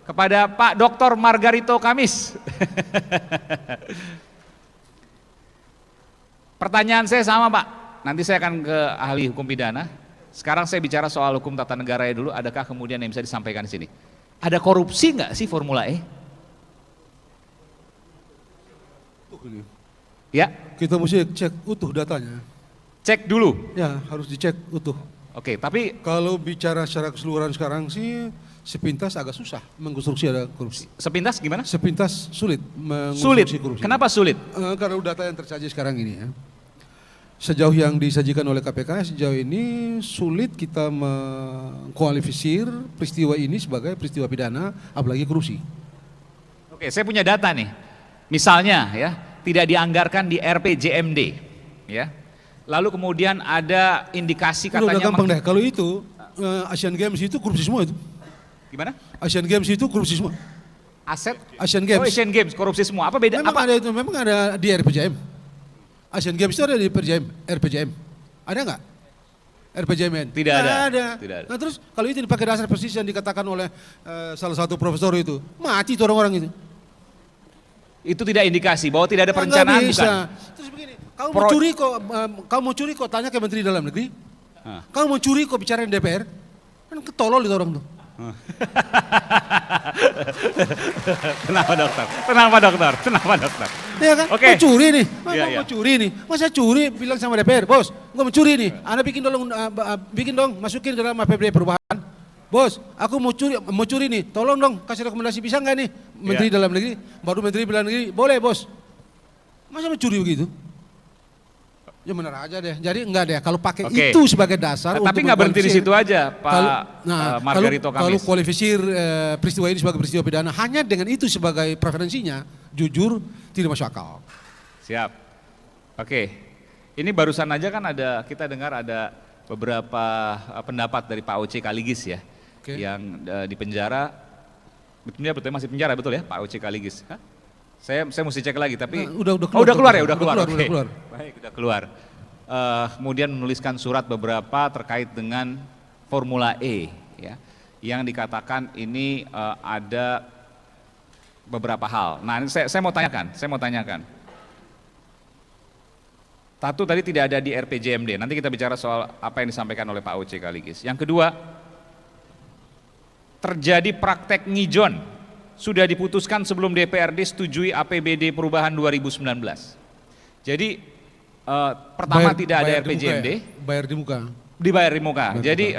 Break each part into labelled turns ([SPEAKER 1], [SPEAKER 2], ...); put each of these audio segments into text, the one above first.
[SPEAKER 1] Kepada Pak Dr. Margarito Kamis. Pertanyaan saya sama Pak, nanti saya akan ke ahli hukum pidana. Sekarang saya bicara soal hukum tata negara dulu, adakah kemudian yang bisa disampaikan di sini? Ada korupsi nggak sih Formula E? Ya.
[SPEAKER 2] Kita mesti cek utuh datanya.
[SPEAKER 1] Cek dulu.
[SPEAKER 2] Ya, harus dicek utuh.
[SPEAKER 1] Oke, tapi
[SPEAKER 2] kalau bicara secara keseluruhan sekarang sih sepintas agak susah mengkonstruksi ada korupsi.
[SPEAKER 1] Sepintas gimana?
[SPEAKER 2] Sepintas sulit
[SPEAKER 1] Sulit.
[SPEAKER 2] mengkonstruksi korupsi.
[SPEAKER 1] Kenapa sulit?
[SPEAKER 2] Karena data yang tersaji sekarang ini ya. Sejauh yang disajikan oleh KPK sejauh ini sulit kita mengkualifisir peristiwa ini sebagai peristiwa pidana, apalagi korupsi.
[SPEAKER 1] Oke, saya punya data nih. Misalnya ya, tidak dianggarkan di RPJMD, ya. Lalu kemudian ada indikasi katanya.
[SPEAKER 2] Udah gampang deh. Kalau itu Asian Games itu korupsi semua itu.
[SPEAKER 1] Gimana?
[SPEAKER 2] Asian Games itu korupsi semua.
[SPEAKER 1] Aset?
[SPEAKER 2] Asian Games.
[SPEAKER 1] Oh, Asian Games korupsi semua. Apa beda?
[SPEAKER 2] Memang
[SPEAKER 1] apa?
[SPEAKER 2] ada itu, memang ada di RPJM. Asian Games itu ada di RPJM. Ada nggak? RPJMN?
[SPEAKER 1] Tidak ada.
[SPEAKER 2] Tidak ada. Nah terus kalau itu dipakai dasar persis yang dikatakan oleh salah satu profesor itu, mati tuh orang-orang itu.
[SPEAKER 1] Itu tidak indikasi bahwa tidak ada perencanaan,
[SPEAKER 2] bisa.
[SPEAKER 1] bukan?
[SPEAKER 2] Terus begini, kamu mau curi kok tanya ke Menteri Dalam Negeri? Kamu mau curi kok bicara di DPR? Kan ketolol itu orang tuh.
[SPEAKER 1] Kenapa dokter? Kenapa dokter? Kenapa dokter?
[SPEAKER 2] Iya kan?
[SPEAKER 1] Oke.
[SPEAKER 2] Mau curi nih,
[SPEAKER 1] Mau
[SPEAKER 2] curi nih. Masa curi bilang sama DPR, bos, gua mau curi nih. Anda bikin dong, masukin ke dalam APBD perubahan. Bos, aku mau curi nih. Tolong dong kasih rekomendasi, bisa nggak nih? Menteri Dalam Negeri, baru Menteri Dalam Negeri, boleh bos. Masa mau curi begitu? Ya benar aja deh. Jadi enggak deh. Kalau pakai itu sebagai dasar.
[SPEAKER 1] Tapi nggak berhenti di situ aja, Pak Margarito Kamis.
[SPEAKER 2] Kalau kualifisir peristiwa ini sebagai peristiwa pidana hanya dengan itu sebagai preferensinya, jujur tidak masuk akal.
[SPEAKER 1] Siap. Oke. Ini barusan aja kan kita dengar ada beberapa pendapat dari Pak Oce Kaligis ya, yang di penjara. Betul masih penjara betul ya, Pak Oce Kaligis. Hah? Saya mesti cek lagi, tapi
[SPEAKER 2] udah
[SPEAKER 1] keluar ya, udah keluar.
[SPEAKER 2] Baik,
[SPEAKER 1] udah keluar. Kemudian menuliskan surat beberapa terkait dengan Formula E, ya, yang dikatakan ini ada beberapa hal. Nah, saya mau tanyakan. Satu tadi tidak ada di RPJMD. Nanti kita bicara soal apa yang disampaikan oleh Pak Oce Kaligis. Yang kedua, terjadi praktek ngijon. Sudah diputuskan sebelum DPRD setujui APBD perubahan 2019. Jadi pertama tidak ada RPJMD.
[SPEAKER 2] Bayar di muka.
[SPEAKER 1] Dibayar di muka. Jadi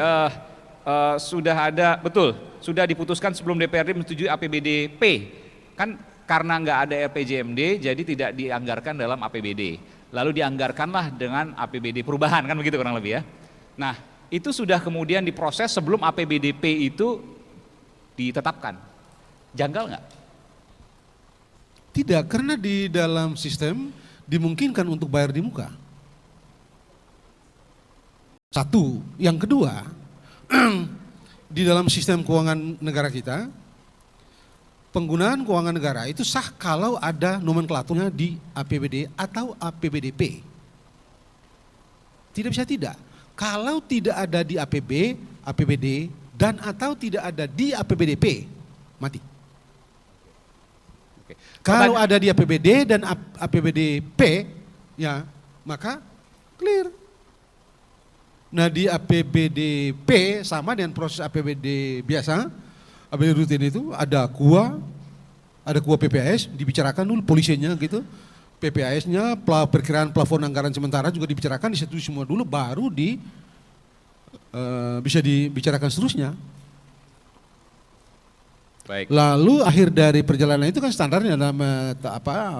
[SPEAKER 1] sudah ada, sudah diputuskan sebelum DPRD menyetujui APBD P. Kan karena nggak ada RPJMD, jadi tidak dianggarkan dalam APBD. Lalu dianggarkanlah dengan APBD perubahan, kan begitu kurang lebih ya. Nah, itu sudah kemudian diproses sebelum APBD P itu ditetapkan. Janggal nggak?
[SPEAKER 2] Tidak, karena di dalam sistem dimungkinkan untuk bayar di muka. Satu, yang kedua, di dalam sistem keuangan negara kita, penggunaan keuangan negara itu sah kalau ada nomenklaturnya di APBD atau APBDP. Tidak bisa tidak. Kalau tidak ada di APBD dan atau tidak ada di APBDP, mati. Kalau ada di APBD dan APBDP, ya maka clear. Nah di APBDP sama dengan proses APBD biasa, APBD rutin itu ada KUA PPAS, dibicarakan dulu polisinya gitu, PPAS-nya, perkiraan plafon anggaran sementara juga dibicarakan, disetujui semua dulu, baru bisa dibicarakan seterusnya.
[SPEAKER 1] Baik.
[SPEAKER 2] Lalu akhir dari perjalanan itu kan standarnya dalam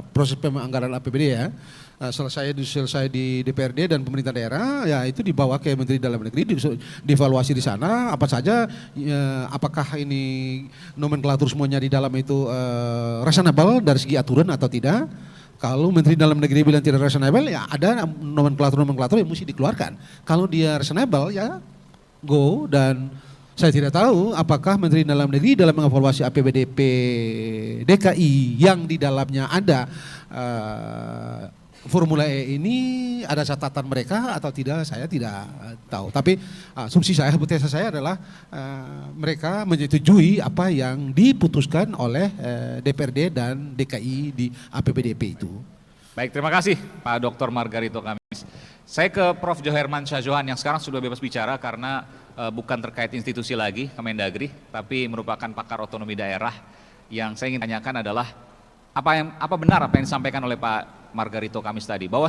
[SPEAKER 2] proses penganggaran APBD ya, selesai di DPRD dan pemerintah daerah, ya itu dibawa ke Menteri Dalam Negeri, dievaluasi di sana apa saja, apakah ini nomenklatur semuanya di dalam itu reasonable dari segi aturan atau tidak. Kalau Menteri Dalam Negeri bilang tidak reasonable, ya ada nomenklatur yang mesti dikeluarkan. Kalau dia reasonable, ya go. Dan saya tidak tahu apakah Menteri Dalam Negeri dalam mengevaluasi APBDP DKI yang di dalamnya ada Formula E ini ada catatan mereka atau tidak, saya tidak tahu. Tapi asumsi saya, hipotesa saya adalah mereka menyetujui apa yang diputuskan oleh DPRD dan DKI di APBDP itu.
[SPEAKER 1] Baik, terima kasih Pak Dr. Margarito Kamis. Saya ke Prof. Joherman Syahjohan yang sekarang sudah bebas bicara karena bukan terkait institusi lagi, Kemendagri, tapi merupakan pakar otonomi daerah. Yang saya ingin tanyakan adalah apa benar apa yang disampaikan oleh Pak Margarito Kamis tadi, bahwa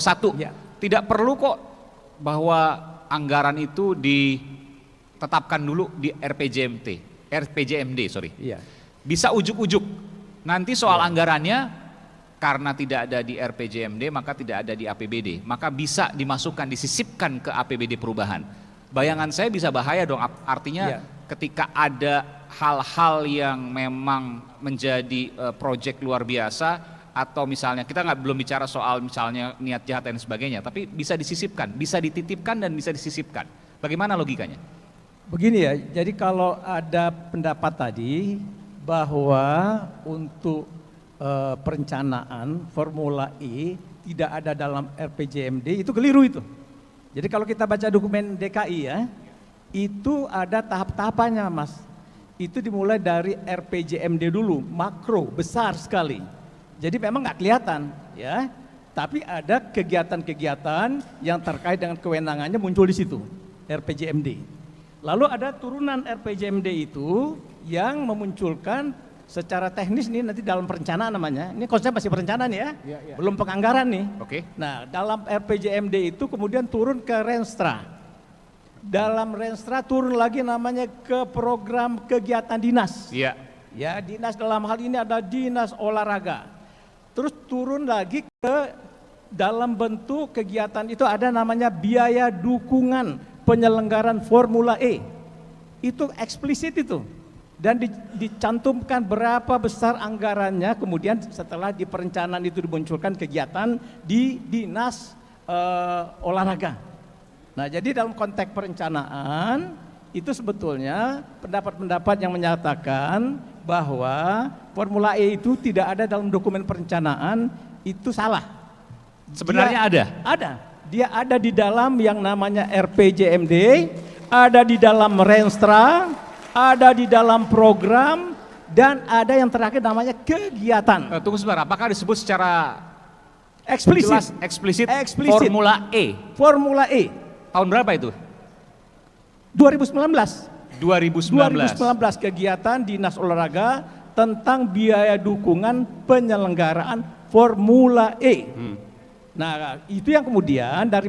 [SPEAKER 1] tidak perlu kok bahwa anggaran itu ditetapkan dulu di RPJMD, sorry. Bisa ujuk-ujuk. Nanti soal anggarannya karena tidak ada di RPJMD maka tidak ada di APBD, maka bisa dimasukkan, disisipkan ke APBD perubahan. Bayangan saya bisa bahaya dong, artinya ketika ada hal-hal yang memang menjadi proyek luar biasa, atau misalnya kita belum bicara soal misalnya niat jahat dan sebagainya, tapi bisa disisipkan, bisa dititipkan dan bisa disisipkan. Bagaimana logikanya?
[SPEAKER 3] Begini ya, jadi kalau ada pendapat tadi bahwa untuk perencanaan Formula E tidak ada dalam RPJMD, itu keliru itu. Jadi kalau kita baca dokumen DKI ya, itu ada tahap-tahapannya Mas. Itu dimulai dari RPJMD dulu, makro, besar sekali. Jadi memang nggak kelihatan ya, tapi ada kegiatan-kegiatan yang terkait dengan kewenangannya muncul di situ, RPJMD. Lalu ada turunan RPJMD itu yang memunculkan secara teknis nih nanti dalam perencanaan namanya. Ini konsep masih perencanaan ya, belum penganggaran nih.
[SPEAKER 1] Oke.
[SPEAKER 3] Nah dalam RPJMD itu kemudian turun ke Renstra. Dalam Renstra turun lagi namanya ke program kegiatan dinas.
[SPEAKER 1] Iya.
[SPEAKER 3] Ya, dinas dalam hal ini ada dinas olahraga. Terus turun lagi ke dalam bentuk kegiatan itu ada namanya biaya dukungan penyelenggaraan Formula E. Itu eksplisit itu. Dan dicantumkan berapa besar anggarannya, kemudian setelah di perencanaan itu dimunculkan kegiatan di dinas olahraga. Nah jadi dalam konteks perencanaan itu sebetulnya pendapat-pendapat yang menyatakan bahwa Formula E itu tidak ada dalam dokumen perencanaan itu salah.
[SPEAKER 1] Sebenarnya ada?
[SPEAKER 3] Ada. Dia ada di dalam yang namanya RPJMD, ada di dalam Renstra, ada di dalam program, dan ada yang terakhir namanya kegiatan.
[SPEAKER 1] Tunggu sebentar, apakah disebut secara
[SPEAKER 3] eksplisit
[SPEAKER 1] Formula E?
[SPEAKER 3] Formula E.
[SPEAKER 1] Tahun berapa itu?
[SPEAKER 3] 2019.
[SPEAKER 1] 2019
[SPEAKER 3] kegiatan dinas olahraga tentang biaya dukungan penyelenggaraan Formula E. Nah itu yang kemudian dari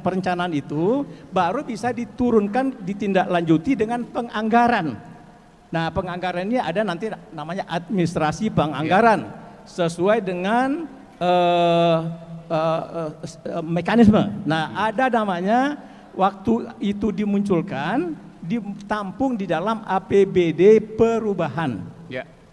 [SPEAKER 3] perencanaan itu baru bisa diturunkan, ditindaklanjuti dengan penganggaran. Nah penganggaran ini ada nanti namanya administrasi penganggaran sesuai dengan mekanisme. Nah ada namanya waktu itu dimunculkan, ditampung di dalam APBD perubahan.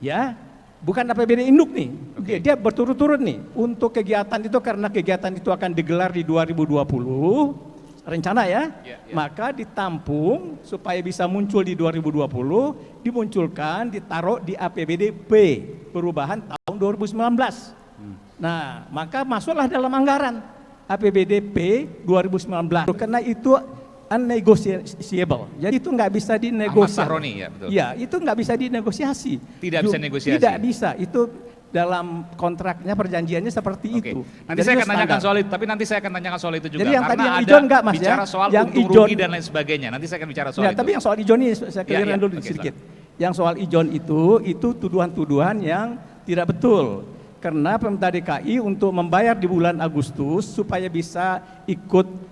[SPEAKER 3] Ya, bukan APBD induk nih. Dia berturut-turut nih untuk kegiatan itu, karena kegiatan itu akan digelar di 2020 rencana ya. Maka ditampung supaya bisa muncul di 2020, dimunculkan, ditaruh di APBD P perubahan tahun 2019. Nah, maka masuklah dalam anggaran APBD P 2019 karena itu unnegotiable. Jadi itu nggak bisa dinegosiasi.
[SPEAKER 1] Ahmad Sahroni, ya betul.
[SPEAKER 3] Ya, itu nggak bisa dinegosiasi.
[SPEAKER 1] Tidak bisa negosiasi.
[SPEAKER 3] Tidak bisa. Itu dalam kontraknya, perjanjiannya seperti itu.
[SPEAKER 1] Nanti jadi saya akan tanyakan soal itu, tapi nanti saya akan tanyakan soal itu juga.
[SPEAKER 3] Jadi yang tadi yang
[SPEAKER 1] ada
[SPEAKER 3] ijon nggak Mas
[SPEAKER 1] bicara soal
[SPEAKER 3] yang
[SPEAKER 1] untung
[SPEAKER 3] ijon,
[SPEAKER 1] rugi dan lain sebagainya. Nanti saya akan bicara soal itu.
[SPEAKER 3] Tapi yang soal ijon ini saya clearkan dulu sedikit. Yang soal ijon itu tuduhan-tuduhan yang tidak betul. Karena pemerintah DKI untuk membayar di bulan Agustus supaya bisa ikut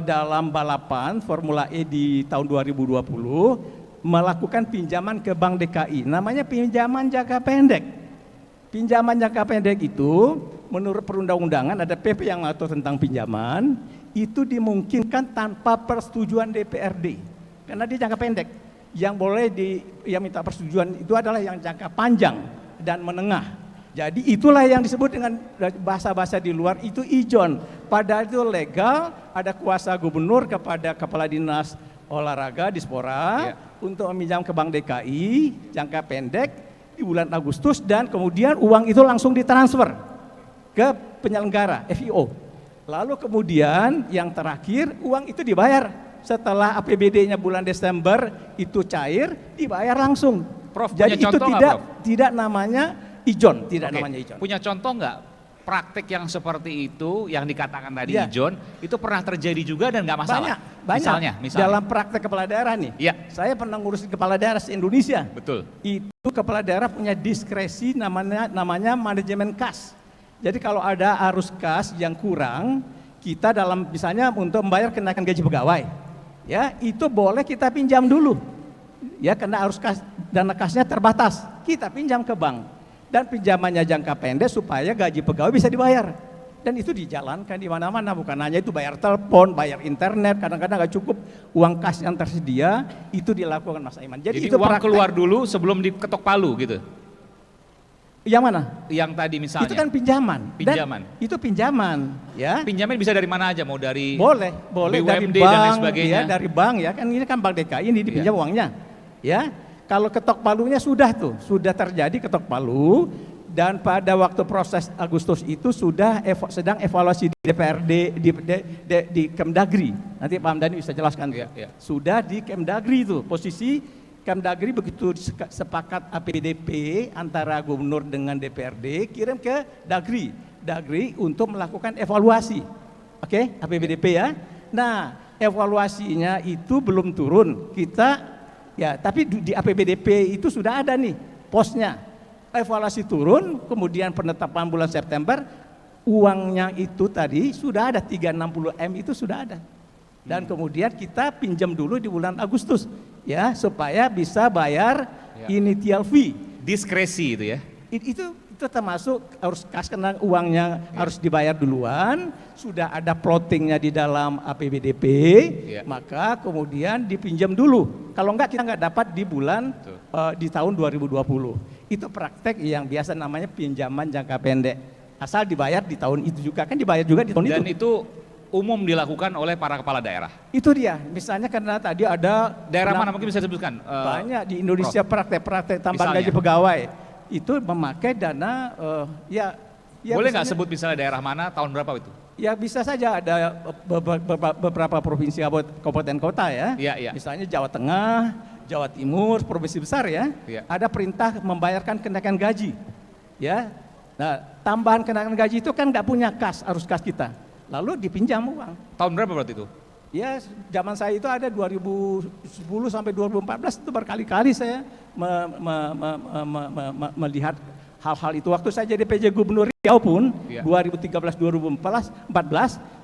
[SPEAKER 3] dalam balapan Formula E di tahun 2020 melakukan pinjaman ke Bank DKI. Namanya pinjaman jangka pendek. Pinjaman jangka pendek itu menurut perundang-undangan ada PP yang mengatur tentang pinjaman, itu dimungkinkan tanpa persetujuan DPRD. Karena dia jangka pendek. Yang boleh yang minta persetujuan itu adalah yang jangka panjang dan menengah. Jadi itulah yang disebut dengan bahasa-bahasa di luar itu ijon. Padahal itu legal, ada kuasa gubernur kepada kepala dinas olahraga Dispora untuk meminjam ke Bank DKI jangka pendek di bulan Agustus, dan kemudian uang itu langsung ditransfer ke penyelenggara FIO. Lalu kemudian yang terakhir uang itu dibayar. Setelah APBD-nya bulan Desember itu cair, dibayar langsung.
[SPEAKER 1] Prof,
[SPEAKER 3] jadi
[SPEAKER 1] punya
[SPEAKER 3] itu
[SPEAKER 1] contoh nggak, Prof?
[SPEAKER 3] tidak namanya ijon, tidak
[SPEAKER 1] Oke,
[SPEAKER 3] namanya ijon.
[SPEAKER 1] punya contoh nggak praktek yang seperti itu yang dikatakan tadi
[SPEAKER 3] Ya.
[SPEAKER 1] ijon itu pernah terjadi juga dan nggak masalah?
[SPEAKER 3] Banyak.
[SPEAKER 1] Misalnya.
[SPEAKER 3] Dalam praktek kepala daerah nih.
[SPEAKER 1] Iya.
[SPEAKER 3] Saya pernah ngurusin kepala daerah se-Indonesia.
[SPEAKER 1] Betul.
[SPEAKER 3] Itu kepala daerah punya diskresi namanya manajemen kas. Jadi kalau ada arus kas yang kurang, kita dalam misalnya untuk membayar kenaikan gaji pegawai, ya itu boleh kita pinjam dulu. Ya karena arus kas, dana kasnya terbatas, kita pinjam ke bank. Dan pinjamannya jangka pendek supaya gaji pegawai bisa dibayar. Dan itu dijalankan di mana-mana, bukan hanya itu bayar telepon, bayar internet, kadang-kadang nggak cukup uang kas yang tersedia, itu dilakukan Mas Aiman.
[SPEAKER 1] Jadi
[SPEAKER 3] itu
[SPEAKER 1] uang
[SPEAKER 3] praktek.
[SPEAKER 1] keluar dulu sebelum diketok palu gitu?
[SPEAKER 3] Yang mana?
[SPEAKER 1] Yang tadi misalnya?
[SPEAKER 3] Itu kan pinjaman.
[SPEAKER 1] Pinjaman.
[SPEAKER 3] Dan itu pinjaman, ya.
[SPEAKER 1] Pinjaman bisa dari mana aja? Mau dari
[SPEAKER 3] Boleh dari
[SPEAKER 1] BUMD
[SPEAKER 3] bank,
[SPEAKER 1] dan lain sebagainya?
[SPEAKER 3] ya, dari bank ya, kan ini kan Bank DKI ini dipinjam uangnya. Ya. Kalau ketok palunya sudah sudah terjadi ketok palu dan pada waktu proses Agustus itu sudah sedang evaluasi di DPRD di Kemdagri. Nanti Pak Hamdani bisa jelaskan.
[SPEAKER 1] Ya.
[SPEAKER 3] Sudah di Kemdagri itu posisi Kemdagri begitu sepakat APBDP antara gubernur dengan DPRD kirim ke Dagri untuk melakukan evaluasi. Oke, APBDP ya. Nah, evaluasinya itu belum turun. Tapi di APBDP itu sudah ada nih posnya. Evaluasi turun, kemudian penetapan bulan September, uangnya itu tadi sudah ada 360 M itu sudah ada. Dan kemudian kita pinjam dulu di bulan Agustus ya supaya bisa bayar initial fee.
[SPEAKER 1] Diskresi itu ya?
[SPEAKER 3] Itu termasuk harus kas karena uangnya harus dibayar duluan, sudah ada plottingnya di dalam APBDP, maka kemudian dipinjam dulu. Kalau enggak kita enggak dapat di bulan di tahun 2020. Itu praktek yang biasa namanya pinjaman jangka pendek. Asal dibayar di tahun itu juga, kan dibayar juga di tahun itu.
[SPEAKER 1] Dan itu umum dilakukan oleh para kepala daerah?
[SPEAKER 3] Itu dia, misalnya karena tadi ada
[SPEAKER 1] daerah mana mungkin bisa disebutkan?
[SPEAKER 3] Banyak di Indonesia praktek-praktek tambahan
[SPEAKER 1] misalnya?
[SPEAKER 3] gaji pegawai itu memakai dana
[SPEAKER 1] boleh nggak sebut misalnya daerah mana, tahun berapa itu?
[SPEAKER 3] Ya bisa saja ada beberapa provinsi kabupaten kota ya. Misalnya Jawa Tengah, Jawa Timur, provinsi besar ya. Ada perintah membayarkan kenaikan gaji. Ya. Nah, tambahan kenaikan gaji itu kan nggak punya arus kas kita. Lalu dipinjam uang. Tahun berapa berarti itu? Ya, zaman saya itu ada 2010 sampai 2014 itu berkali-kali saya melihat hal-hal itu. Waktu saya jadi PJ Gubernur Riau pun 2013-2014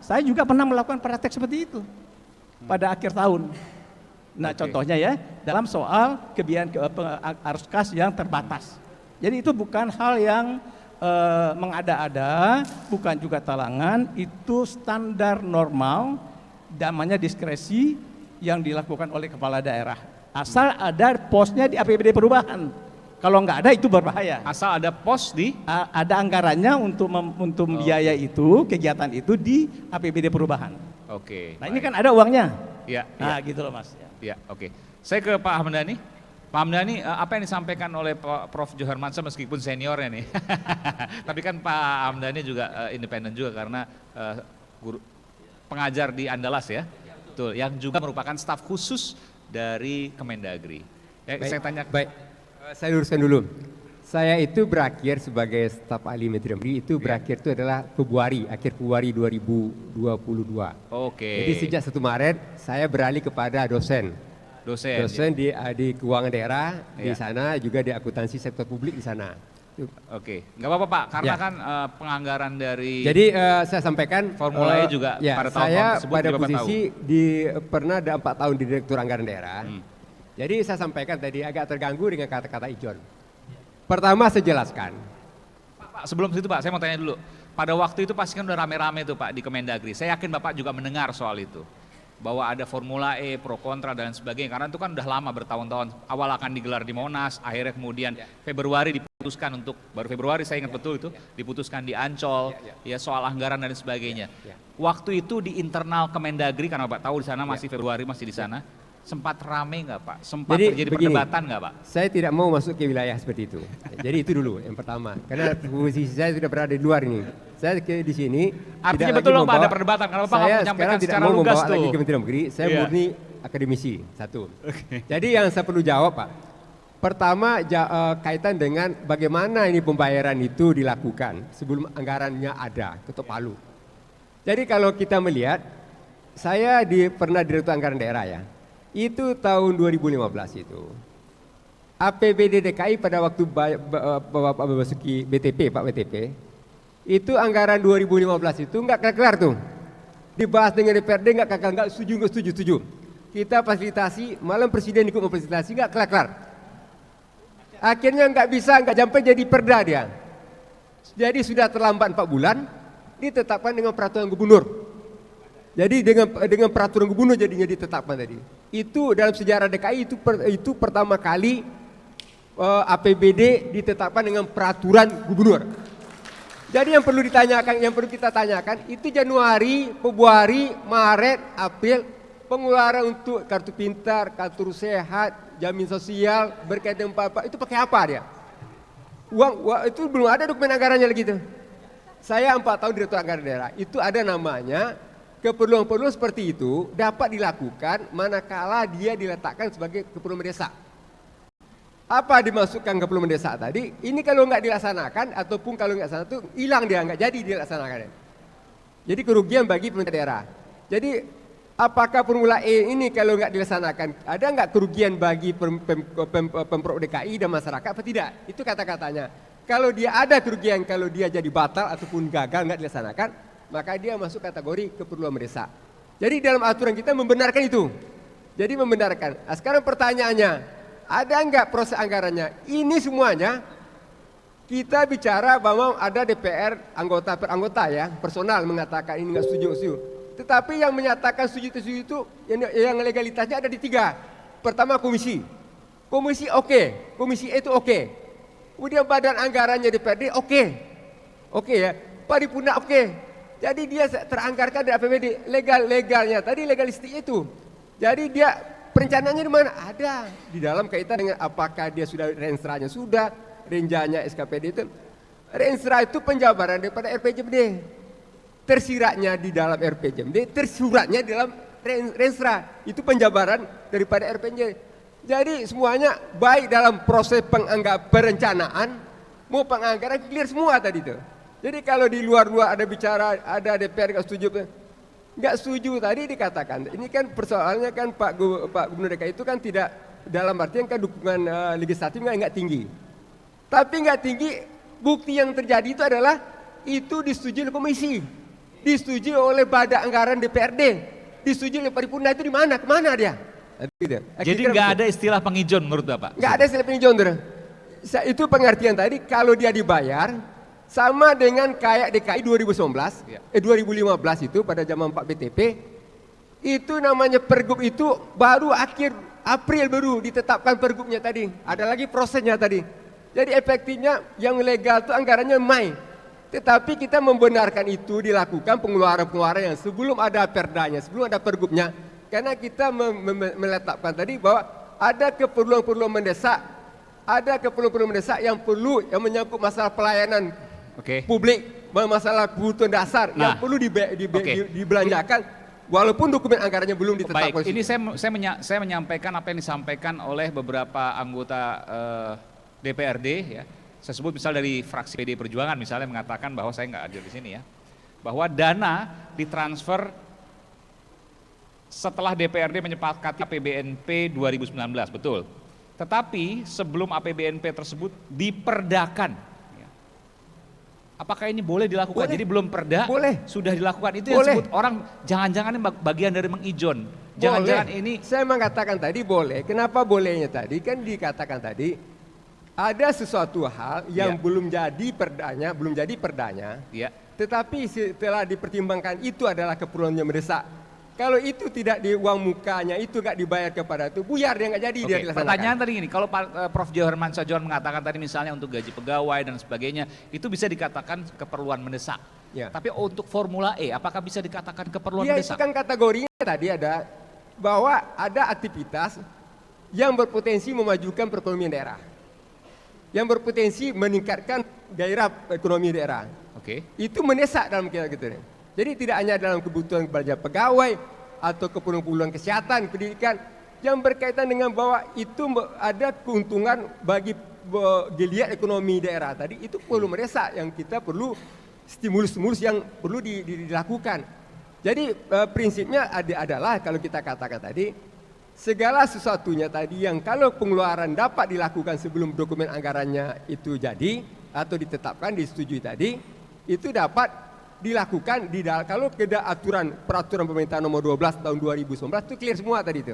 [SPEAKER 3] saya juga pernah melakukan praktek seperti itu pada akhir tahun. Nah, contohnya ya dalam soal arus kas yang terbatas. Jadi itu bukan hal yang mengada-ada, bukan juga talangan, itu standar normal. Namanya diskresi yang dilakukan oleh kepala daerah. Asal ada posnya di APBD perubahan. Kalau nggak ada itu berbahaya. Asal ada pos ada anggarannya untuk biaya itu, kegiatan itu di APBD perubahan.
[SPEAKER 1] Oke.
[SPEAKER 3] Nah, ini kan ada uangnya.
[SPEAKER 1] Nah,
[SPEAKER 3] gitu loh Mas.
[SPEAKER 1] Oke. Saya ke Pak Hamdani. Pak Hamdani, apa yang disampaikan oleh Prof. Johar Mansyah meskipun seniornya nih, tapi kan Pak Hamdani juga independen juga karena guru pengajar di Andalas ya, betul, yang juga merupakan staf khusus dari Kemendagri. Saya tanya.
[SPEAKER 4] Baik, saya luruskan dulu. Saya itu berakhir sebagai staf ahli Menteri itu berakhir itu adalah akhir Februari 2022.
[SPEAKER 1] Oke.
[SPEAKER 4] Jadi sejak 1 Maret saya beralih kepada dosen di keuangan daerah di sana, juga di akuntansi sektor publik di sana.
[SPEAKER 1] Oke, nggak apa-apa Pak, karena kan penganggaran dari.
[SPEAKER 4] Jadi saya sampaikan
[SPEAKER 1] formulanya juga pada tahun
[SPEAKER 4] saya
[SPEAKER 1] tersebut
[SPEAKER 4] pada posisi pernah ada 4 tahun di Direktur Anggaran Daerah. Jadi saya sampaikan tadi agak terganggu dengan kata-kata ijon. Pertama saya jelaskan.
[SPEAKER 1] Pak, sebelum situ Pak, saya mau tanya dulu. Pada waktu itu pasti kan udah rame-rame tuh Pak di Kemendagri. Saya yakin Bapak juga mendengar soal itu. Bahwa ada Formula E, pro kontra dan sebagainya. Karena itu kan udah lama bertahun-tahun. Awal akan digelar di Monas, akhirnya kemudian Februari diputuskan baru Februari saya ingat betul itu, diputuskan di Ancol, ya soal anggaran dan sebagainya. Waktu itu di internal Kemendagri, karena Bapak tahu di sana masih Februari masih di sana, sempat rame nggak Pak? Sempat
[SPEAKER 4] Jadi,
[SPEAKER 1] terjadi
[SPEAKER 4] begini,
[SPEAKER 1] perdebatan nggak Pak?
[SPEAKER 4] Saya tidak mau masuk ke wilayah seperti itu. Jadi itu dulu yang pertama. Karena posisi saya sudah berada di luar ini. Saya di sini.
[SPEAKER 1] Artinya
[SPEAKER 4] tidak
[SPEAKER 1] betul
[SPEAKER 4] lagi
[SPEAKER 1] dong Pak ada
[SPEAKER 4] membawa-
[SPEAKER 1] perdebatan. Kenapa Pak nggak
[SPEAKER 4] Saya
[SPEAKER 1] menyampaikan
[SPEAKER 4] sekarang tidak
[SPEAKER 1] secara
[SPEAKER 4] mau
[SPEAKER 1] lugas
[SPEAKER 4] membawa
[SPEAKER 1] tuh?
[SPEAKER 4] lagi Kementerian Negeri. Saya
[SPEAKER 1] Iya.
[SPEAKER 4] murni akademisi, satu. Jadi yang saya perlu jawab Pak. Pertama kaitan dengan bagaimana ini pembayaran itu dilakukan sebelum anggarannya ada, ketok palu. Jadi kalau kita melihat, saya pernah Direktur Anggaran Daerah ya. Itu tahun 2015 itu. APBD DKI pada waktu Bapak Basuki BTP, Pak BTP, itu anggaran 2015 itu nggak kelar-kelar tuh. Dibahas dengan DPRD nggak setuju. Kita fasilitasi, malam Presiden ikut memfasilitasi nggak kelar-kelar. Akhirnya nggak sampai jadi perda dia. Jadi sudah terlambat 4 bulan, ditetapkan dengan peraturan gubernur. Jadi dengan peraturan gubernur jadinya ditetapkan tadi. Itu dalam sejarah DKI itu pertama kali APBD ditetapkan dengan peraturan gubernur. Jadi yang perlu kita tanyakan itu Januari, Februari, Maret, April pengeluaran untuk kartu pintar, kartu sehat, jaminan sosial berkaitan dengan apa itu pakai apa dia? Uang itu belum ada dokumen anggarannya lagi tuh. Saya 4 tahun Direktur Anggaran Daerah, itu ada namanya keperluan-keperluan seperti itu dapat dilakukan manakala dia diletakkan sebagai keperluan mendesak. Apa dimasukkan keperluan mendesak tadi? Ini kalau nggak dilaksanakan ataupun kalau nggak sana itu hilang dia, nggak jadi dilaksanakan. Jadi kerugian bagi pemerintah daerah. Jadi apakah Formula E ini kalau nggak dilaksanakan ada nggak kerugian bagi Pemprov DKI dan masyarakat apa tidak? Itu kata-katanya. Kalau dia ada kerugian, kalau dia jadi batal ataupun gagal nggak dilaksanakan, maka dia masuk kategori keperluan mendesak. Jadi dalam aturan kita membenarkan itu. Jadi membenarkan. Nah, sekarang pertanyaannya, ada enggak proses anggarannya? Ini semuanya kita bicara bahwa ada DPR anggota per anggota ya, personal mengatakan ini enggak setuju. Tetapi yang menyatakan setuju itu yang legalitasnya ada di 3. Pertama komisi. Komisi oke. Komisi E itu oke. Kemudian badan anggarannya DPRD oke. Oke ya. Paripurna oke. Jadi dia teranggarkan dari APBD legalnya tadi legalistik itu. Jadi dia perencanaannya di mana? Ada di dalam kaitan dengan apakah dia sudah rensranya sudah, renjanya SKPD itu. Rensra itu penjabaran daripada RPJMD. Tersiratnya di dalam RPJMD, tersuratnya di dalam rensra. Itu penjabaran daripada RPJMD. Jadi semuanya baik dalam proses perencanaan mau penganggaran clear semua tadi itu. Jadi kalau di luar-luar ada bicara, ada DPR nggak setuju tadi dikatakan. Ini kan persoalannya kan Pak Gubernur DKI itu kan tidak dalam artian kan dukungan legislatif nggak tinggi. Tapi nggak tinggi, bukti yang terjadi itu adalah itu disetujui oleh komisi, disetujui oleh badan anggaran DPRD, disetujui oleh paripurna itu di mana? Kemana dia?
[SPEAKER 1] Jadi nggak ada istilah pengijon menurut Bapak?
[SPEAKER 4] Nggak ada istilah pengijon. Itu pengertian tadi kalau dia dibayar. Sama dengan kayak DKI 2015 itu pada zaman Pak BTP, itu namanya pergub itu baru akhir April baru ditetapkan pergubnya tadi. Ada lagi prosesnya tadi. Jadi efektifnya yang legal itu anggarannya Mei. Tetapi kita membenarkan itu dilakukan pengeluaran-pengeluaran yang sebelum ada perdanya, sebelum ada pergubnya. Karena kita meletakkan tadi bahwa ada keperluan-keperluan mendesak, yang perlu yang menyangkut masalah pelayanan publik, masalah kebutuhan dasar yang perlu dibelanjakan walaupun dokumen anggarannya belum ditetapkan.
[SPEAKER 1] Baik, ini saya menyampaikan apa yang disampaikan oleh beberapa anggota DPRD ya. Saya sebut misal dari fraksi PD Perjuangan misalnya mengatakan bahwa saya nggak hadir di sini ya. Bahwa dana ditransfer setelah DPRD menyepakati APBNP 2019, betul. Tetapi sebelum APBNP tersebut diperdakan. Apakah ini boleh dilakukan? Boleh. Jadi belum perda, sudah dilakukan. Itu yang disebut orang jangan-jangan ini bagian dari mengijon. Jangan-jangan ini.
[SPEAKER 4] Saya mengatakan tadi boleh. Kenapa bolehnya tadi? Kan dikatakan tadi ada sesuatu hal yang belum jadi perdanya. Tetapi setelah dipertimbangkan itu adalah keperluan yang mendesak. Kalau itu tidak di uang mukanya, itu nggak dibayar kepada itu, buyar dia nggak jadi dia dilaksanakan.
[SPEAKER 1] Pertanyaan tadi gini, kalau Prof. Johar Mansajon mengatakan tadi misalnya untuk gaji pegawai dan sebagainya, itu bisa dikatakan keperluan mendesak. Tapi untuk Formula E, apakah bisa dikatakan keperluan mendesak?
[SPEAKER 4] Itu kan kategorinya tadi ada bahwa ada aktivitas yang berpotensi memajukan perekonomian daerah, yang berpotensi meningkatkan gairah ekonomi daerah.
[SPEAKER 1] Oke.
[SPEAKER 4] Itu mendesak dalam kita gitu. Jadi tidak hanya dalam kebutuhan belanja pegawai atau keperluan kesehatan, pendidikan yang berkaitan dengan bahwa itu ada keuntungan bagi geliat ekonomi daerah tadi, itu perlu mendesak yang kita perlu stimulus-stimulus yang perlu dilakukan. Jadi prinsipnya adalah kalau kita katakan tadi, segala sesuatunya tadi yang kalau pengeluaran dapat dilakukan sebelum dokumen anggarannya itu jadi atau ditetapkan, disetujui tadi, itu dapat dilakukan di dalam, kalau ada peraturan pemerintah nomor 12 tahun 2019 itu clear semua tadi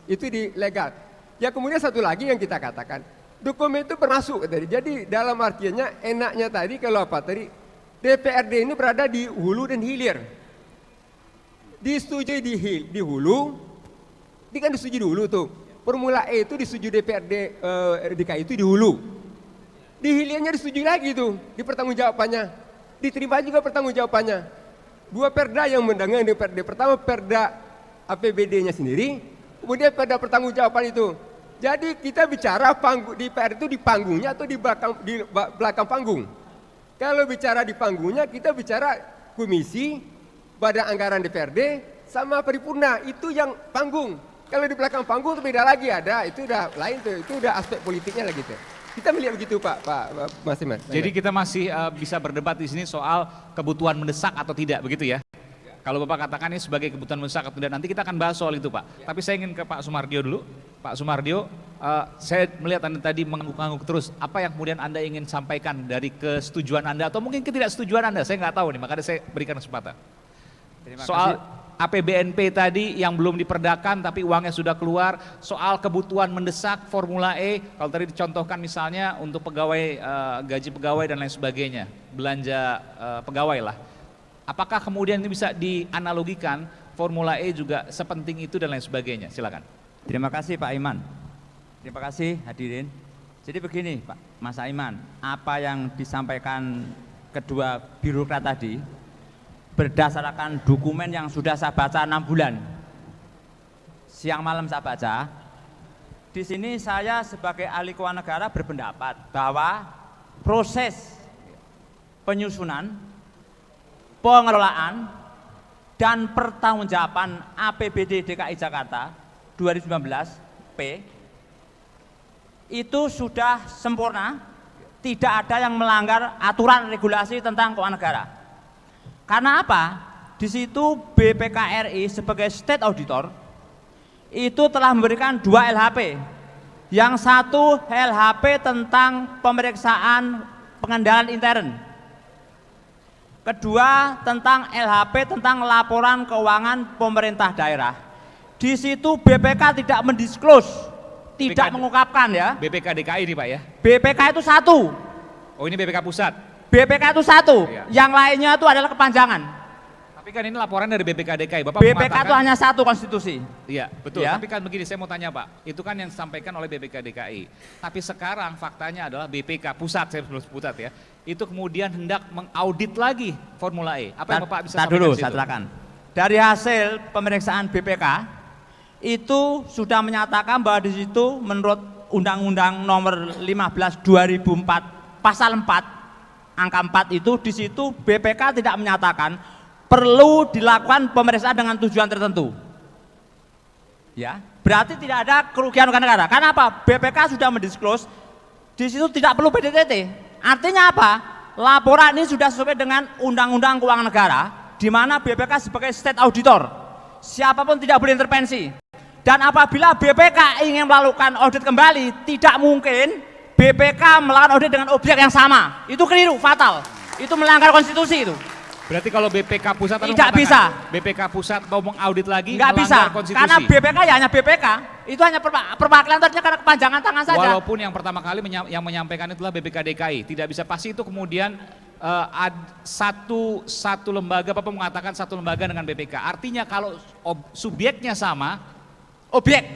[SPEAKER 4] itu di legal. Ya kemudian satu lagi yang kita katakan, dokumen itu bermasuk tadi. Jadi dalam artiannya enaknya tadi kalau apa tadi, DPRD ini berada di hulu dan hilir. Disetujui di hulu, ini kan disetujui di hulu tuh. Formula E itu disetujui DPRD DKI itu di hulu. Di hilirnya disetujui lagi tuh, di pertanggungjawabannya. Diterima juga pertanggungjawabannya. Dua perda yang mendengar DPRD. Pertama perda APBD-nya sendiri, kemudian perda pertanggungjawaban itu. Jadi kita bicara di PR itu di panggungnya atau di belakang panggung. Kalau bicara di panggungnya, kita bicara komisi, badan anggaran DPRD, sama paripurna, itu yang panggung. Kalau di belakang panggung itu beda lagi, ada, itu udah lain tuh, itu udah aspek politiknya lagi tuh. Kita melihat begitu Pak Mas Iman.
[SPEAKER 1] Jadi kita masih bisa berdebat di sini soal kebutuhan mendesak atau tidak, begitu ya? Kalau Bapak katakan ini sebagai kebutuhan mendesak atau tidak, nanti kita akan bahas soal itu Pak. Tapi saya ingin ke Pak Sumardio dulu. Pak Sumardio, saya melihat Anda tadi mengangguk-angguk terus. Apa yang kemudian Anda ingin sampaikan dari kesetujuan Anda atau mungkin ketidaksetujuan Anda? Saya nggak tahu nih, makanya saya berikan kesempatan. Soal APBNP tadi yang belum diperdakan tapi uangnya sudah keluar, soal kebutuhan mendesak Formula E, kalau tadi dicontohkan misalnya untuk pegawai, gaji pegawai dan lain sebagainya, belanja pegawai lah. Apakah kemudian ini bisa dianalogikan Formula E juga sepenting itu dan lain sebagainya? Silakan.
[SPEAKER 5] Terima kasih Pak Iman. Terima kasih hadirin. Jadi begini Pak Mas Iman, apa yang disampaikan kedua birokrat tadi berdasarkan dokumen yang sudah saya baca 6 bulan. Siang malam saya baca. Di sini saya sebagai ahli keuangan negara berpendapat bahwa proses penyusunan, pengelolaan, dan pertanggungjawaban APBD DKI Jakarta 2019 P itu sudah sempurna, tidak ada yang melanggar aturan regulasi tentang keuangan negara. Karena apa? Di situ BPK RI sebagai state auditor itu telah memberikan 2 LHP. Yang satu LHP tentang pemeriksaan pengendalian intern. Kedua tentang LHP tentang laporan keuangan pemerintah daerah. Di situ BPK tidak mendisclose, tidak mengungkapkan ya.
[SPEAKER 1] BPK DKI ini Pak ya?
[SPEAKER 5] BPK itu satu.
[SPEAKER 1] Oh ini BPK pusat?
[SPEAKER 5] BPK itu satu,
[SPEAKER 1] iya.
[SPEAKER 5] Yang lainnya itu adalah kepanjangan.
[SPEAKER 1] Tapi kan ini laporan dari BPK DKI. Bapak
[SPEAKER 5] BPK
[SPEAKER 1] mengatakan,
[SPEAKER 5] itu hanya satu konstitusi.
[SPEAKER 1] Iya betul,
[SPEAKER 5] Ya.
[SPEAKER 1] tapi kan begini saya mau tanya Pak, itu kan yang disampaikan oleh BPK DKI. Tapi sekarang faktanya adalah BPK pusat, saya belum pusat ya, itu kemudian hendak mengaudit lagi Formula E. Apa yang Bapak bisa sampaikan
[SPEAKER 5] dulu,
[SPEAKER 1] situ?
[SPEAKER 5] saya terangkan. Dari hasil pemeriksaan BPK, itu sudah menyatakan bahwa di situ menurut Undang-Undang Nomor 15 2004 Pasal 4 Angka 4 itu di situ BPK tidak menyatakan perlu dilakukan pemeriksaan dengan tujuan tertentu. Ya, berarti tidak ada kerugian warga negara. Karena apa? BPK sudah mendisclose di situ tidak perlu PDTT. Artinya apa? Laporan ini sudah sesuai dengan Undang-Undang Keuangan Negara, di mana BPK sebagai state auditor, siapapun tidak boleh intervensi. Dan apabila BPK ingin melakukan audit kembali, tidak mungkin BPK melakukan audit dengan objek yang sama. Itu keliru, fatal. Itu melanggar konstitusi itu.
[SPEAKER 1] Berarti kalau BPK pusat
[SPEAKER 5] Tidak bisa.
[SPEAKER 1] BPK pusat mau mengaudit lagi
[SPEAKER 5] Nggak bisa,
[SPEAKER 1] konstitusi.
[SPEAKER 5] karena BPK ya hanya BPK. Itu hanya perwakilan tadinya karena kepanjangan tangan saja.
[SPEAKER 1] Walaupun yang pertama kali yang menyampaikan itulah BPK DKI, tidak bisa pasti itu kemudian satu lembaga, Bapak mengatakan satu lembaga dengan BPK. Artinya kalau subjeknya sama, objek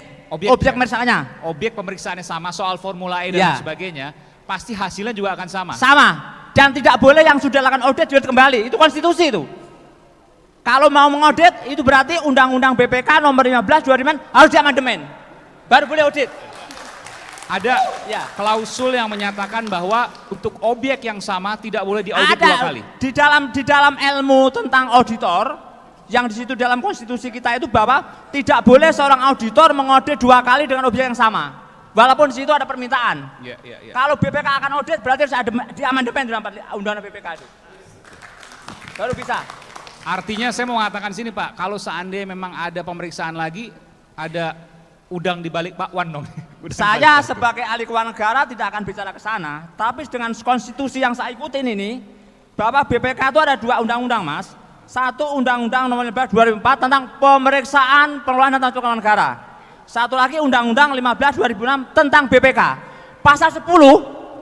[SPEAKER 5] pemeriksaannya,
[SPEAKER 1] objek pemeriksaannya sama, soal Formula E dan
[SPEAKER 5] Ya.
[SPEAKER 1] sebagainya, pasti hasilnya juga akan sama.
[SPEAKER 5] sama. Dan tidak boleh yang sudah lakukan audit kembali. Itu konstitusi itu. Kalau mau mengaudit itu berarti Undang-Undang BPK nomor 15 2005 harus diamandemen. Baru boleh audit.
[SPEAKER 1] Ada
[SPEAKER 5] Ya.
[SPEAKER 1] klausul yang menyatakan bahwa untuk objek yang sama tidak boleh diaudit dua kali.
[SPEAKER 5] Di dalam ilmu tentang auditor yang di situ dalam konstitusi kita itu bahwa tidak boleh seorang auditor mengaudit 2 kali dengan objek yang sama. Walaupun di situ ada permintaan.
[SPEAKER 1] Iya, iya, iya.
[SPEAKER 5] Kalau BPK akan audit berarti harus ada diamandemen dalam Undang-Undang BPK itu. Baru bisa.
[SPEAKER 1] Artinya saya mau mengatakan sini Pak, kalau seandainya memang ada pemeriksaan lagi, ada udang di balik Pak Wan dong. Udang
[SPEAKER 5] Saya
[SPEAKER 1] balik.
[SPEAKER 5] sebagai ahli keuangan negara tidak akan bicara ke sana, tapi dengan konstitusi yang saya ikutin ini, bahwa BPK itu ada 2 undang-undang Mas. Satu Undang-Undang nomor 15 2004 tentang pemeriksaan pengelolaan dan tata keuangan negara. Satu lagi Undang-Undang 15 2006 tentang BPK. Pasal 10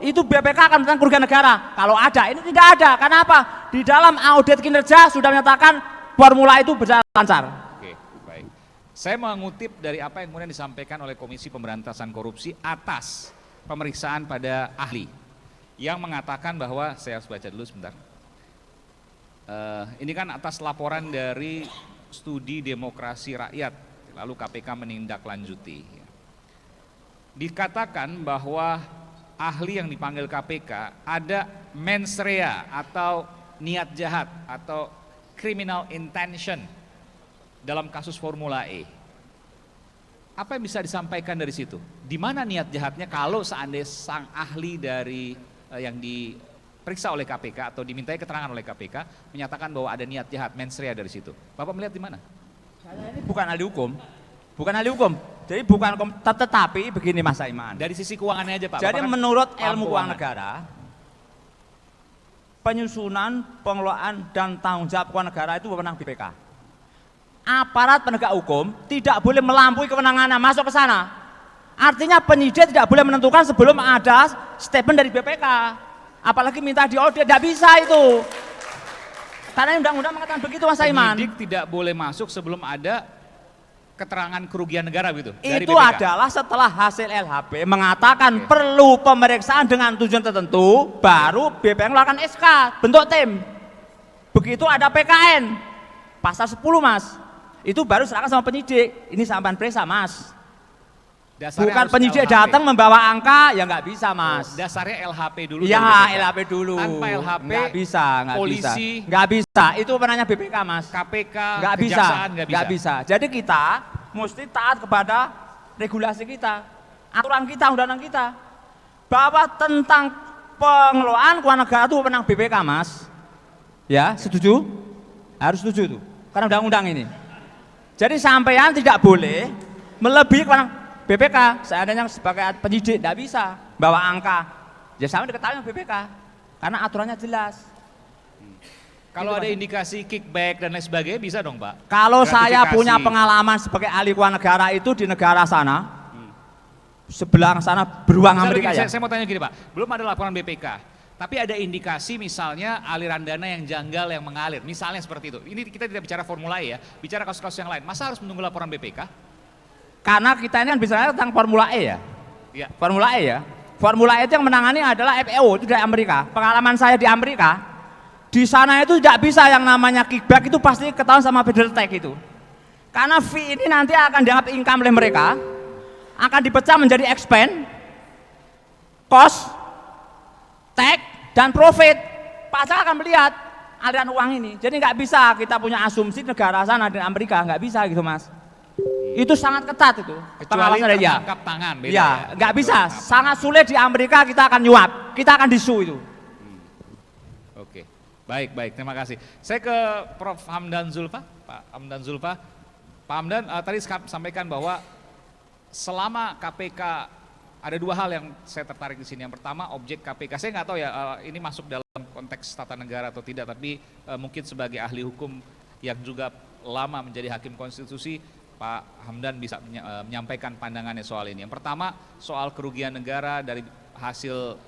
[SPEAKER 5] itu BPK akan tentang kerugian negara. Kalau ada, ini tidak ada. Karena apa? Di dalam audit kinerja sudah menyatakan formula itu berjalan lancar.
[SPEAKER 1] Oke, baik. Saya mengutip dari apa yang kemudian disampaikan oleh Komisi Pemberantasan Korupsi atas pemeriksaan pada ahli yang mengatakan bahwa, saya harus baca dulu sebentar. Ini kan atas laporan dari studi demokrasi rakyat, lalu KPK menindaklanjuti. Dikatakan bahwa ahli yang dipanggil KPK ada mens rea atau niat jahat atau criminal intention dalam kasus Formula E. Apa yang bisa disampaikan dari situ? Di mana niat jahatnya kalau seandainya sang ahli dari yang diperiksa oleh KPK atau dimintai keterangan oleh KPK menyatakan bahwa ada niat jahat, mens rea dari situ. Bapak melihat di mana?
[SPEAKER 5] Saya ini bukan ahli hukum. Bukan ahli hukum. Jadi bukan tetapi begini Mas Saiman.
[SPEAKER 1] Dari sisi keuangannya aja Pak.
[SPEAKER 5] Jadi
[SPEAKER 1] Bapak kan
[SPEAKER 5] menurut
[SPEAKER 1] paham
[SPEAKER 5] ilmu keuangan negara, penyusunan, pengelolaan dan tanggung jawab keuangan negara itu wewenang BPK. Aparat penegak hukum tidak boleh melampaui kewenangannya masuk ke sana. Artinya penyidik tidak boleh menentukan sebelum ada statement dari BPK. Apalagi minta diaudit, tidak bisa itu. Karena undang-undang mengatakan begitu Mas Saiman.
[SPEAKER 1] penyidik tidak boleh masuk sebelum ada keterangan kerugian negara begitu dari
[SPEAKER 5] Itu
[SPEAKER 1] BPK.
[SPEAKER 5] adalah setelah hasil LHP mengatakan perlu pemeriksaan dengan tujuan tertentu, baru BPK mengeluarkan SK, bentuk tim. Begitu ada PKN, pasal 10 Mas, itu baru serahkan sama penyidik. Ini sampan periksa Mas.
[SPEAKER 1] Dasarnya
[SPEAKER 5] Bukan
[SPEAKER 1] harus
[SPEAKER 5] penyidik
[SPEAKER 1] LHP.
[SPEAKER 5] datang membawa angka, ya nggak bisa Mas.
[SPEAKER 1] Dasarnya LHP dulu.
[SPEAKER 5] Iya,
[SPEAKER 1] dari BPK.
[SPEAKER 5] LHP dulu.
[SPEAKER 1] Tanpa LHP,
[SPEAKER 5] nggak bisa, nggak
[SPEAKER 1] polisi,
[SPEAKER 5] bisa. Nggak bisa, itu penanya BPK Mas.
[SPEAKER 1] KPK,
[SPEAKER 5] Nggak bisa,
[SPEAKER 1] kejaksaan
[SPEAKER 5] nggak bisa. Jadi kita mesti taat kepada regulasi kita, aturan kita, undang-undang kita. Bahwa tentang pengelolaan keuangan negara itu wewenang BPK Mas. Ya, setuju? Harus setuju itu, karena undang-undang ini. Jadi sampean tidak boleh melebihi kewenangan BPK. Seandainya sebagai penyidik tidak bisa bawa angka, ya sama diketahui sama BPK, karena aturannya jelas.
[SPEAKER 1] Kalau
[SPEAKER 5] Gitu,
[SPEAKER 1] ada
[SPEAKER 5] Mas.
[SPEAKER 1] indikasi kickback dan lain sebagainya bisa dong Pak?
[SPEAKER 5] Kalau saya
[SPEAKER 1] Gratifikasi.
[SPEAKER 5] punya pengalaman sebagai ahli keuangan negara itu di negara sana, sebelah sana beruang
[SPEAKER 1] Misalnya
[SPEAKER 5] Amerika
[SPEAKER 1] begini,
[SPEAKER 5] ya.
[SPEAKER 1] saya mau tanya gini Pak, belum ada laporan BPK, tapi ada indikasi misalnya aliran dana yang janggal yang mengalir, misalnya seperti itu. Ini kita tidak bicara Formula E ya, bicara kasus-kasus yang lain. Masa harus menunggu laporan BPK?
[SPEAKER 5] Karena kita ini kan bicaranya tentang Formula E ya.
[SPEAKER 1] Ya.
[SPEAKER 5] Formula E ya. Formula E itu yang menangani adalah FAO, itu dari Amerika. Pengalaman saya di Amerika, di sana itu tidak bisa yang namanya kickback, itu pasti ketahuan sama Federal Tax itu. Karena fee ini nanti akan dianggap income oleh mereka, akan dipecah menjadi expense, cost, tax, dan profit. Pasar akan melihat aliran uang ini. Jadi nggak bisa kita punya asumsi negara sana di Amerika, nggak bisa gitu Mas. Itu sangat ketat itu.
[SPEAKER 1] Kecuali
[SPEAKER 5] Pengawasan dari dia.
[SPEAKER 1] tertangkap tangan, beda
[SPEAKER 5] Ya, nggak bisa. Sangat sulit di Amerika kita akan nyuap, kita akan disu itu.
[SPEAKER 1] Oke, baik, terima kasih. Saya ke Prof. Hamdan Zulfa, Pak Hamdan Zulfa. Pak Hamdan tadi sampaikan bahwa selama KPK ada 2 hal yang saya tertarik di sini. Yang pertama objek KPK, saya nggak tahu ya ini masuk dalam konteks tata negara atau tidak, tapi mungkin sebagai ahli hukum yang juga lama menjadi hakim konstitusi, Pak Hamdan bisa menyampaikan pandangannya soal ini. Yang pertama soal kerugian negara dari hasil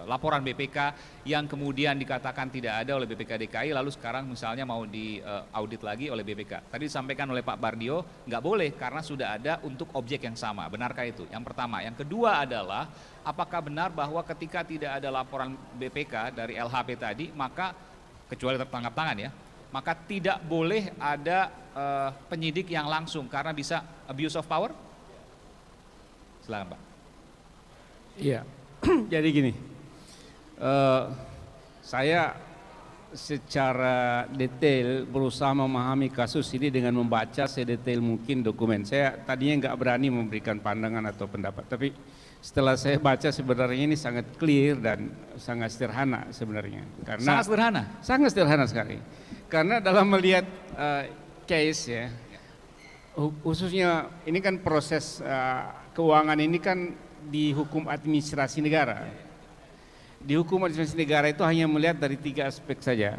[SPEAKER 1] laporan BPK yang kemudian dikatakan tidak ada oleh BPK DKI, lalu sekarang misalnya mau diaudit lagi oleh BPK. Tadi disampaikan oleh Pak Bardio, nggak boleh karena sudah ada untuk objek yang sama. Benarkah itu? Yang pertama. Yang kedua adalah, apakah benar bahwa ketika tidak ada laporan BPK dari LHP tadi, maka kecuali tertangkap tangan ya, maka tidak boleh ada penyidik yang langsung karena bisa abuse of power? Silakan Pak.
[SPEAKER 6] Iya, jadi gini, saya secara detail berusaha memahami kasus ini dengan membaca sedetail mungkin dokumen. Saya tadinya nggak berani memberikan pandangan atau pendapat, tapi setelah saya baca sebenarnya ini sangat clear dan sangat sederhana sebenarnya. Karena
[SPEAKER 1] Sangat sederhana?
[SPEAKER 6] Sangat sederhana sekali. Karena dalam melihat case ya, khususnya ini kan proses keuangan ini kan di hukum administrasi negara. Di hukum administrasi negara itu hanya melihat dari 3 aspek saja.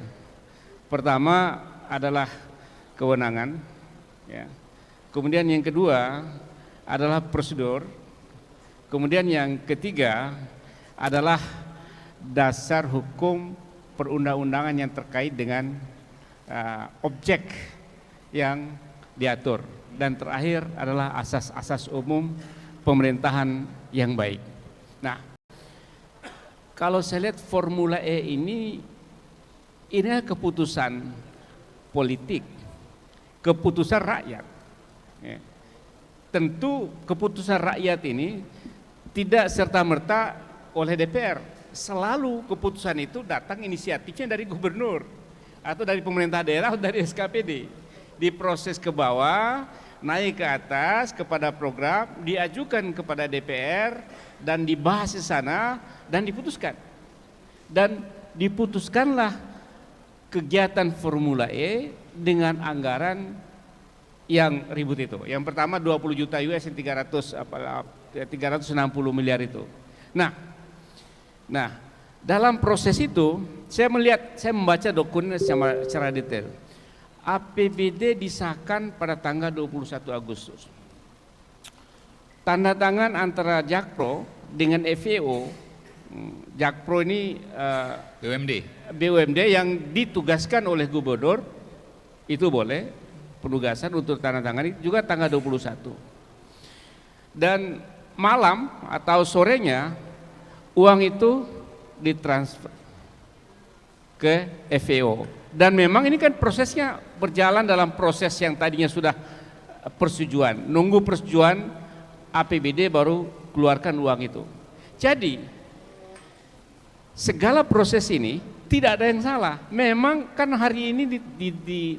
[SPEAKER 6] Pertama adalah kewenangan, ya. Kemudian yang kedua adalah prosedur. Kemudian yang ketiga adalah dasar hukum perundang-undangan yang terkait dengan objek yang diatur. Dan terakhir adalah asas-asas umum pemerintahan yang baik. Nah, kalau saya lihat Formula E ini adalah keputusan politik, keputusan rakyat. Ya. Tentu keputusan rakyat ini tidak serta-merta oleh DPR. Selalu keputusan itu datang inisiatifnya dari gubernur atau dari pemerintah daerah atau dari SKPD. Diproses ke bawah, naik ke atas kepada program, diajukan kepada DPR dan dibahas di sana dan diputuskan. Dan diputuskanlah kegiatan Formula E dengan anggaran yang ribut itu. Yang pertama 20 juta US yang 360 miliar itu. Nah, dalam proses itu saya membaca dokumen secara detail. APBD disahkan pada tanggal 21 Agustus. Tanda tangan antara Jakpro dengan FEO. Jakpro ini BUMD yang ditugaskan oleh gubernur, itu boleh penugasan untuk tanda tangan juga tanggal 21. Dan malam atau sorenya uang itu ditransfer ke FEO. Dan memang ini kan prosesnya berjalan dalam proses yang tadinya sudah persetujuan, nunggu persetujuan APBD baru keluarkan uang itu. Jadi segala proses ini tidak ada yang salah. Memang kan hari ini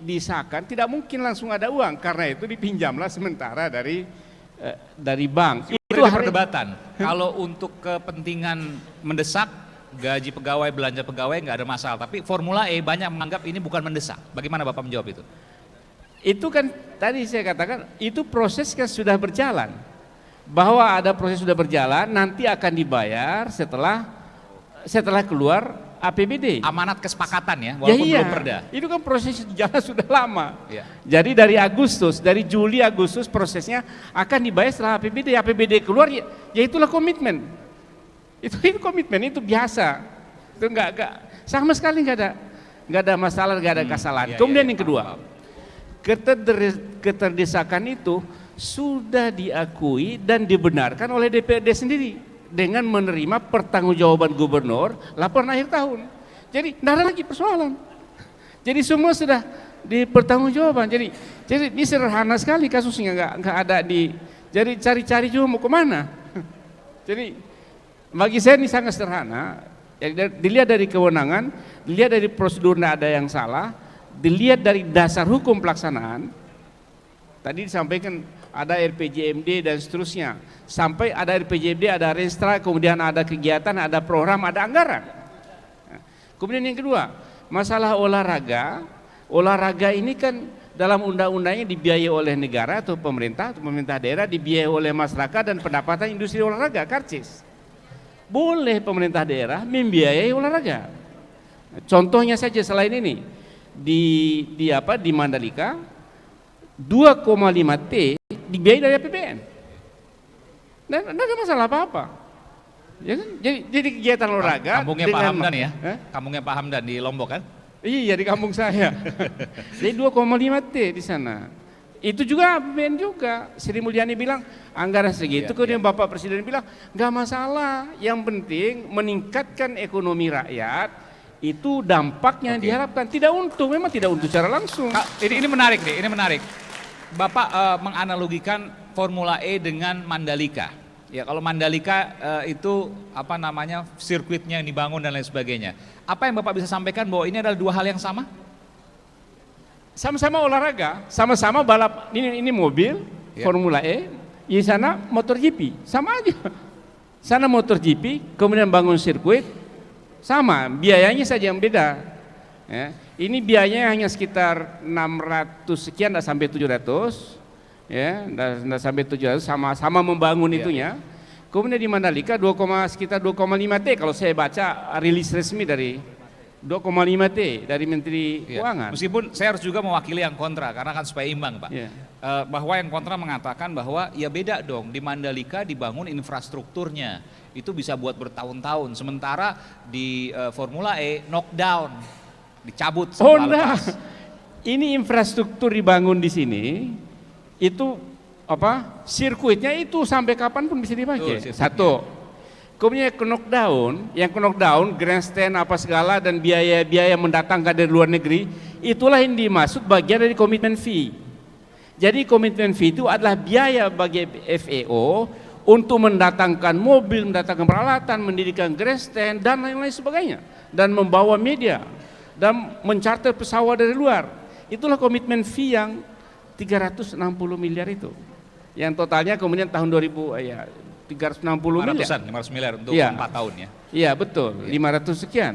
[SPEAKER 6] disahkan tidak mungkin langsung ada uang, karena itu dipinjamlah sementara dari bank.
[SPEAKER 1] Itu perdebatan. Kalau untuk kepentingan mendesak, gaji pegawai, belanja pegawai nggak ada masalah. Tapi Formula E banyak menganggap ini bukan mendesak. Bagaimana Bapak menjawab itu?
[SPEAKER 6] Itu kan tadi saya katakan itu proses kan sudah berjalan. Bahwa ada proses sudah berjalan, nanti akan dibayar setelah keluar APBD.
[SPEAKER 1] Amanat kesepakatan ya, walaupun belum perda.
[SPEAKER 6] Itu kan proses jalan sudah lama.
[SPEAKER 1] Ya.
[SPEAKER 6] Jadi dari Juli Agustus prosesnya akan dibayar setelah APBD. APBD keluar, ya itulah komitmen. Itu komitmen, itu biasa. Itu enggak sama sekali enggak ada masalah, enggak ada kesalahan. Kemudian yang kedua, keterdesakan itu sudah diakui dan dibenarkan oleh DPRD sendiri dengan menerima pertanggungjawaban gubernur laporan akhir tahun. Jadi tidak ada lagi persoalan. Jadi semua sudah dipertanggungjawaban. Jadi ini sederhana sekali kasusnya, enggak ada jadi cari-cari juga mau kemana. Jadi bagi saya ini sangat sederhana. Dilihat dari kewenangan, dilihat dari prosedur, tidak ada yang salah, dilihat dari dasar hukum pelaksanaan. Tadi disampaikan ada RPJMD dan seterusnya. Sampai ada RPJMD, ada Renstra, kemudian ada kegiatan, ada program, ada anggaran. Kemudian yang kedua, masalah olahraga. Olahraga ini kan dalam undang-undangnya dibiayai oleh negara atau pemerintah daerah, dibiayai oleh masyarakat dan pendapatan industri olahraga, Karcis. Boleh pemerintah daerah membiayai olahraga. Contohnya saja selain ini di Mandalika 2,5 T dibiayai dari APBN. Dan tidak ada masalah apa-apa. Ya kan? Jadi kegiatan olahraga.
[SPEAKER 1] Kampungnya Pak Hamdan ya? Kampungnya Pak Hamdan di Lombok kan?
[SPEAKER 6] Iya, di kampung saya. Jadi 2,5 T di sana. Itu juga APBN juga. Sri Mulyani bilang anggaran segitu, kemudian Bapak Presiden bilang nggak masalah. Yang penting meningkatkan ekonomi rakyat itu dampaknya yang
[SPEAKER 1] Oke.
[SPEAKER 6] diharapkan tidak untung, memang tidak untung secara langsung.
[SPEAKER 1] Ini menarik nih, ini menarik. Bapak menganalogikan Formula E dengan Mandalika. Ya, kalau Mandalika itu apa namanya sirkuitnya yang dibangun dan lain sebagainya. Apa yang Bapak bisa sampaikan bahwa ini adalah dua hal yang sama?
[SPEAKER 6] Sama-sama olahraga, sama-sama balap. Ini mobil
[SPEAKER 1] Ya.
[SPEAKER 6] Formula E, di sana motor GP, sama aja. Sana motor GP, kemudian bangun sirkuit, sama, biayanya saja yang beda. Ya. Ini biayanya hanya sekitar 600 sekian, tidak sampai 700, ya, tidak sampai 700, sama-sama membangun
[SPEAKER 1] Ya.
[SPEAKER 6] itunya. Kemudian di Mandalika sekitar 2,5 T kalau saya baca rilis resmi dari 2,5 T dari Menteri
[SPEAKER 1] Ya.
[SPEAKER 6] Keuangan.
[SPEAKER 1] Meskipun saya harus juga mewakili yang kontra karena kan supaya imbang, Pak.
[SPEAKER 6] Ya.
[SPEAKER 1] Bahwa yang kontra mengatakan bahwa ya beda dong, di Mandalika dibangun infrastrukturnya itu bisa buat bertahun-tahun, sementara di Formula E knockdown, dicabut
[SPEAKER 6] Oh
[SPEAKER 1] setelah
[SPEAKER 6] enggak,
[SPEAKER 1] lepas.
[SPEAKER 6] ini infrastruktur dibangun di sini, itu apa? Sirkuitnya itu sampai kapan pun bisa dipakai.
[SPEAKER 1] Betul, sirkuitnya.
[SPEAKER 6] Satu. Kemudian yang knockdown, grandstand apa segala dan biaya-biaya mendatangkan dari luar negeri, itulah yang dimaksud bagian dari komitmen fee. Jadi komitmen fee itu adalah biaya bagi FAO untuk mendatangkan mobil, mendatangkan peralatan, mendirikan grandstand dan lain-lain sebagainya, dan membawa media dan mencarter pesawat dari luar. Itulah komitmen fee yang 360 miliar itu. Yang totalnya kemudian tahun 2000 ya 360 miliar.
[SPEAKER 1] 500 miliar untuk
[SPEAKER 6] Iya.
[SPEAKER 1] 4 tahun ya.
[SPEAKER 6] Iya betul, 500 sekian.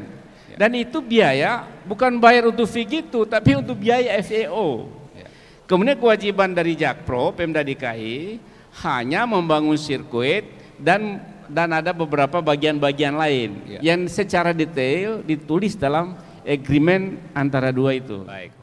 [SPEAKER 6] Dan itu biaya bukan bayar untuk fee gitu, tapi untuk biaya FAO.
[SPEAKER 1] Ya.
[SPEAKER 6] Kemudian kewajiban dari Jakpro, Pemda DKI hanya membangun sirkuit dan ada beberapa bagian-bagian lain
[SPEAKER 1] Ya.
[SPEAKER 6] yang secara detail ditulis dalam agreement antara dua itu.
[SPEAKER 1] Baik.